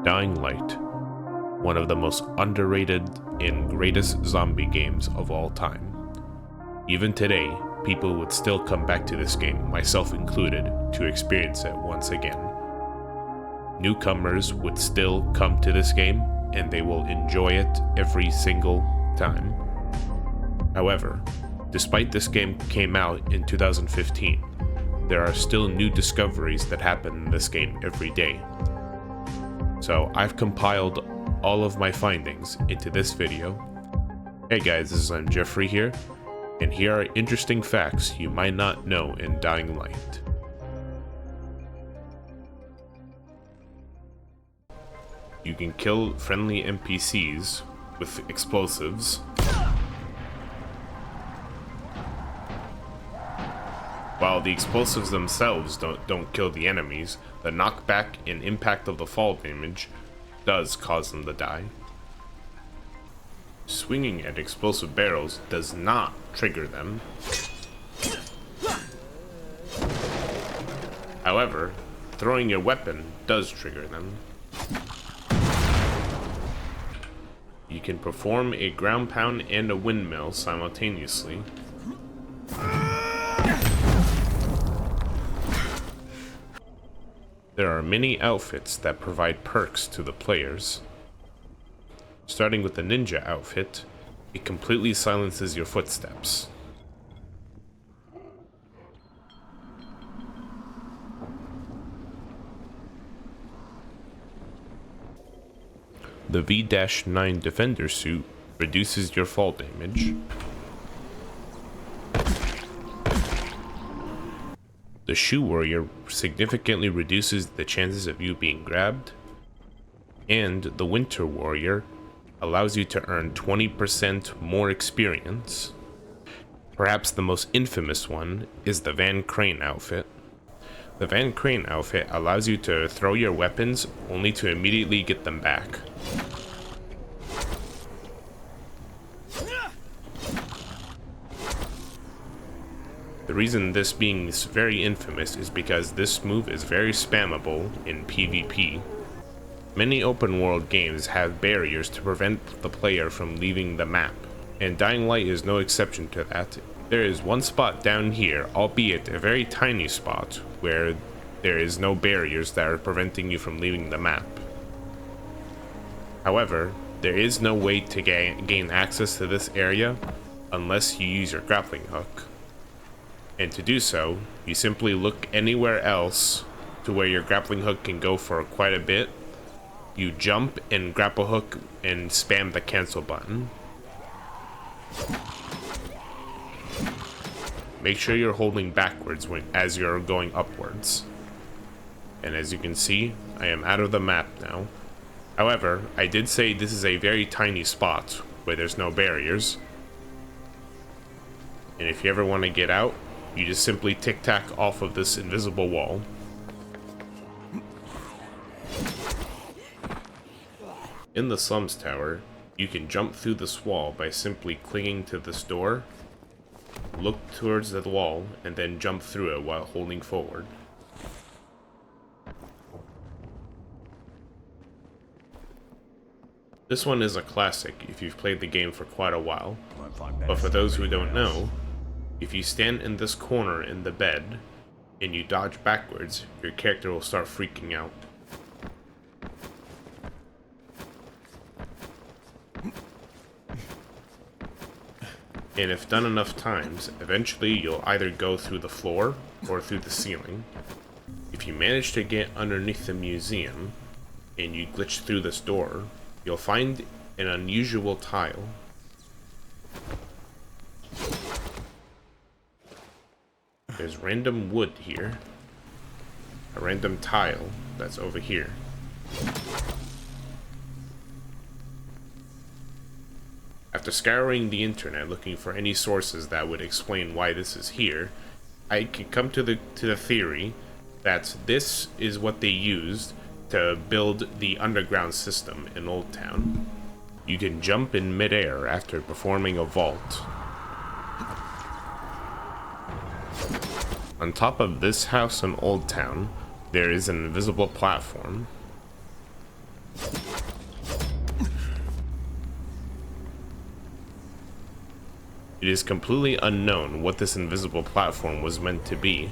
Dying Light, one of the most underrated and greatest zombie games of all time. Even today, people would still come back to this game, myself included, to experience it once again. Newcomers would still come to this game, and they will enjoy it every single time. However, despite this game came out in 2015, there are still new discoveries that happen in this game every day. So I've compiled all of my findings into this video. Hey guys, this is Jeffrey here, and here are interesting facts you might not know in Dying Light. You can kill friendly NPCs with explosives. While the explosives themselves don't kill the enemies, the knockback and impact of the fall damage does cause them to die. Swinging at explosive barrels does not trigger them. However, throwing your weapon does trigger them. You can perform a ground pound and a windmill simultaneously. There are many outfits that provide perks to the players. Starting with the ninja outfit, it completely silences your footsteps. The V-9 Defender suit reduces your fall damage. The Shoe Warrior significantly reduces the chances of you being grabbed, and the Winter Warrior allows you to earn 20% more experience. Perhaps the most infamous one is the Van Crane outfit. The Van Crane outfit allows you to throw your weapons only to immediately get them back. The reason this being very infamous is because this move is very spammable in PvP. Many open world games have barriers to prevent the player from leaving the map, and Dying Light is no exception to that. There is one spot down here, albeit a very tiny spot, where there is no barriers that are preventing you from leaving the map. However, there is no way to gain access to this area unless you use your grappling hook. And to do so, you simply look anywhere else to where your grappling hook can go for quite a bit. You jump and grapple hook and spam the cancel button. Make sure you're holding backwards as you're going upwards. And as you can see, I am out of the map now. However, I did say this is a very tiny spot where there's no barriers. And if you ever want to get out, you just simply tic-tac off of this invisible wall. In the Slums Tower, you can jump through this wall by simply clinging to this door, look towards the wall, and then jump through it while holding forward. This one is a classic if you've played the game for quite a while, but for those who don't know, if you stand in this corner in the bed and you dodge backwards, your character will start freaking out. And if done enough times, eventually you'll either go through the floor or through the ceiling. If you manage to get underneath the museum and you glitch through this door, you'll find an unusual tile. There's random wood here, a random tile that's over here. After scouring the internet looking for any sources that would explain why this is here, I can come to the theory that this is what they used to build the underground system in Old Town. You can jump in midair after performing a vault. On top of this house in Old Town, there is an invisible platform. It is completely unknown what this invisible platform was meant to be,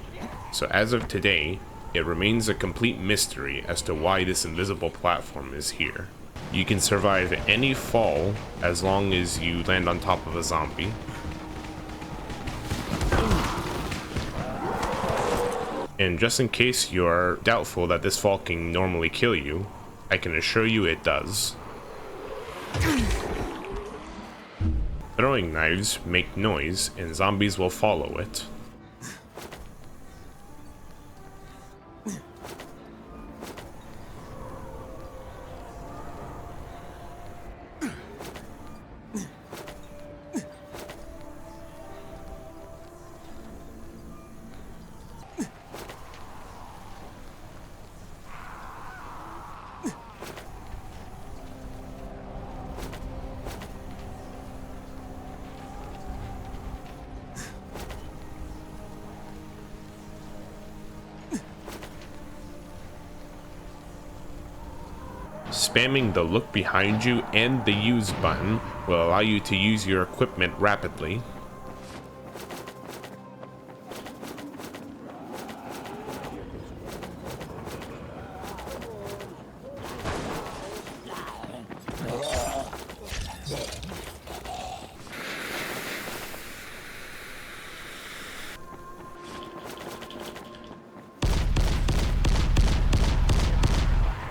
so as of today, it remains a complete mystery as to why this invisible platform is here. You can survive any fall as long as you land on top of a zombie. And just in case you're doubtful that this fall can normally kill you, I can assure you it does. Throwing knives make noise and zombies will follow it. Spamming the look behind you and the use button will allow you to use your equipment rapidly.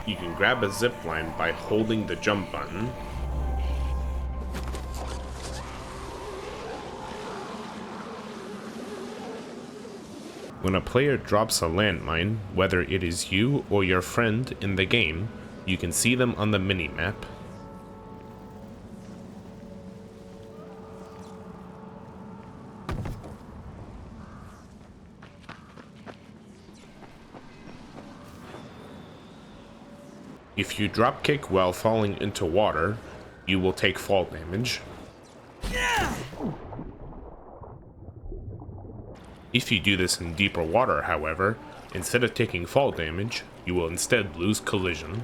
You can grab a zipline by holding the jump button. When a player drops a landmine, whether it is you or your friend in the game, you can see them on the minimap. If you dropkick while falling into water, you will take fall damage. If you do this in deeper water, however, instead of taking fall damage, you will instead lose collision.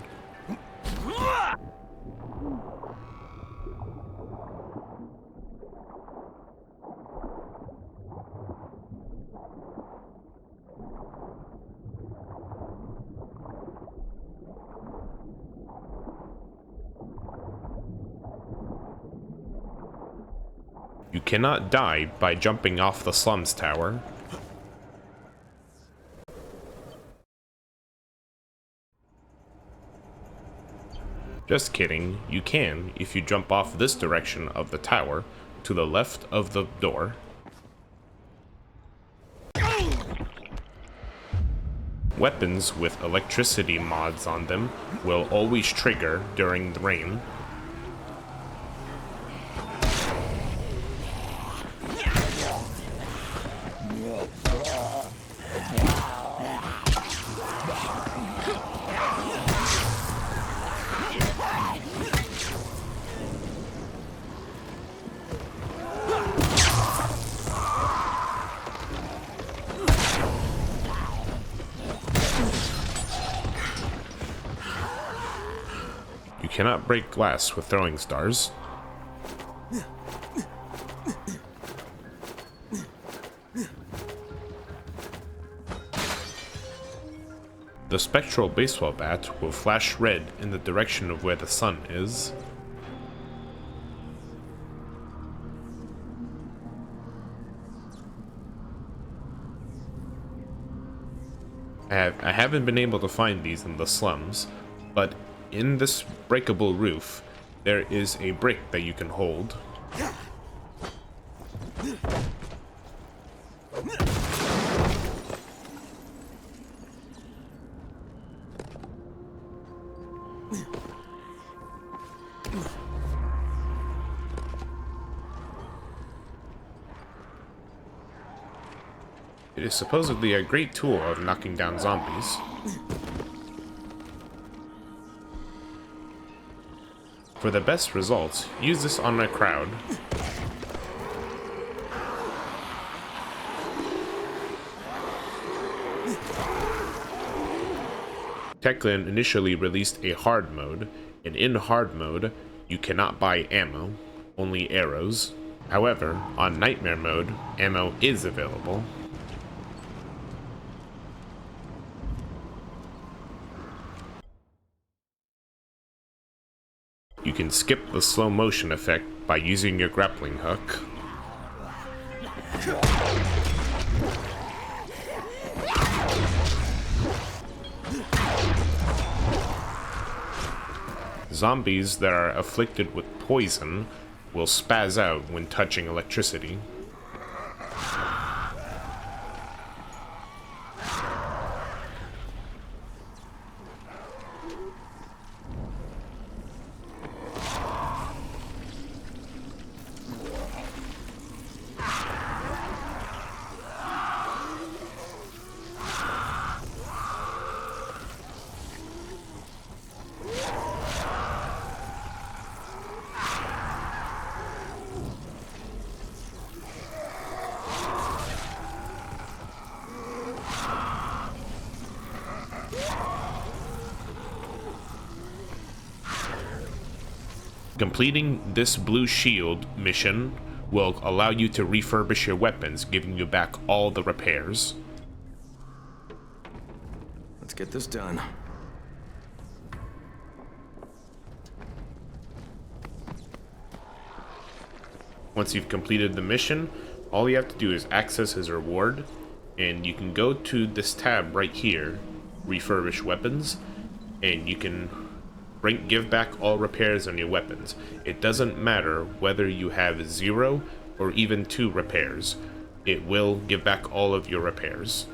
You cannot die by jumping off the slums tower. Just kidding, you can if you jump off this direction of the tower to the left of the door. Weapons with electricity mods on them will always trigger during the rain. You cannot break glass with throwing stars. The spectral baseball bat will flash red in the direction of where the sun is. I haven't been able to find these in the slums, but in this breakable roof, there is a brick that you can hold. It is supposedly a great tool of knocking down zombies. For the best results, use this on a crowd. Techland initially released a hard mode, and in hard mode, you cannot buy ammo, only arrows. However, on Nightmare mode, ammo is available. You can skip the slow motion effect by using your grappling hook. Zombies that are afflicted with poison will spaz out when touching electricity. Completing this blue shield mission will allow you to refurbish your weapons, giving you back all the repairs. Let's get this done. Once you've completed the mission, all you have to do is access his reward, and you can go to this tab right here, refurbish weapons, and you can give back all repairs on your weapons. It doesn't matter whether you have 0 or even 2 repairs. It will give back all of your repairs.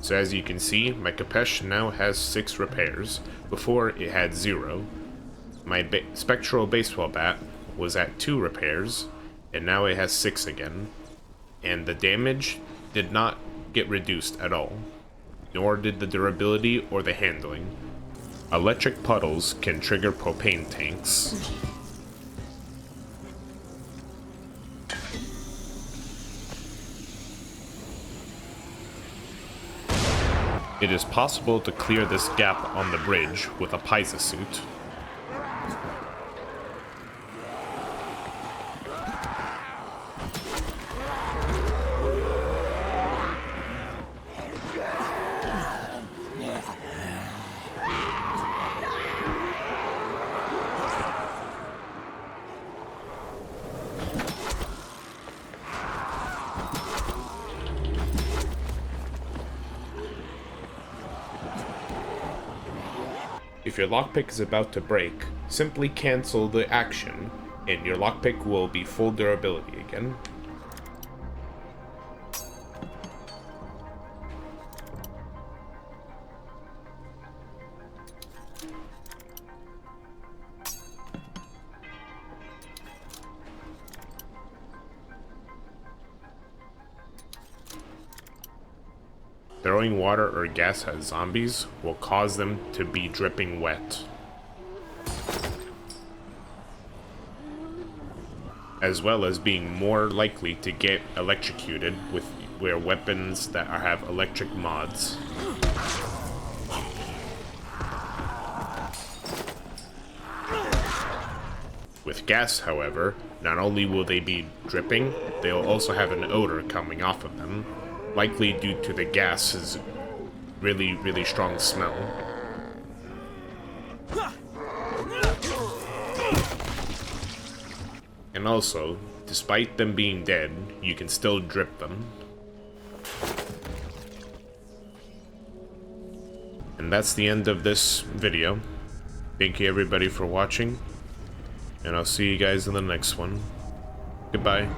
So as you can see, my Kapesh now has 6 repairs. Before it had 0. My Spectral Baseball Bat was at 2 repairs, and now it has 6 again. And the damage did not get reduced at all, nor did the durability or the handling. Electric puddles can trigger propane tanks. It is possible to clear this gap on the bridge with a Pisa suit. If your lockpick is about to break, simply cancel the action, and your lockpick will be full durability again. Throwing water or gas at zombies will cause them to be dripping wet, as well as being more likely to get electrocuted with weapons that have electric mods. With gas, however, not only will they be dripping, they'll also have an odor coming off of them, likely due to the gas's really strong smell. And also, despite them being dead, you can still drip them. And that's the end of this video. Thank you everybody for watching, and I'll see you guys in the next one. Goodbye.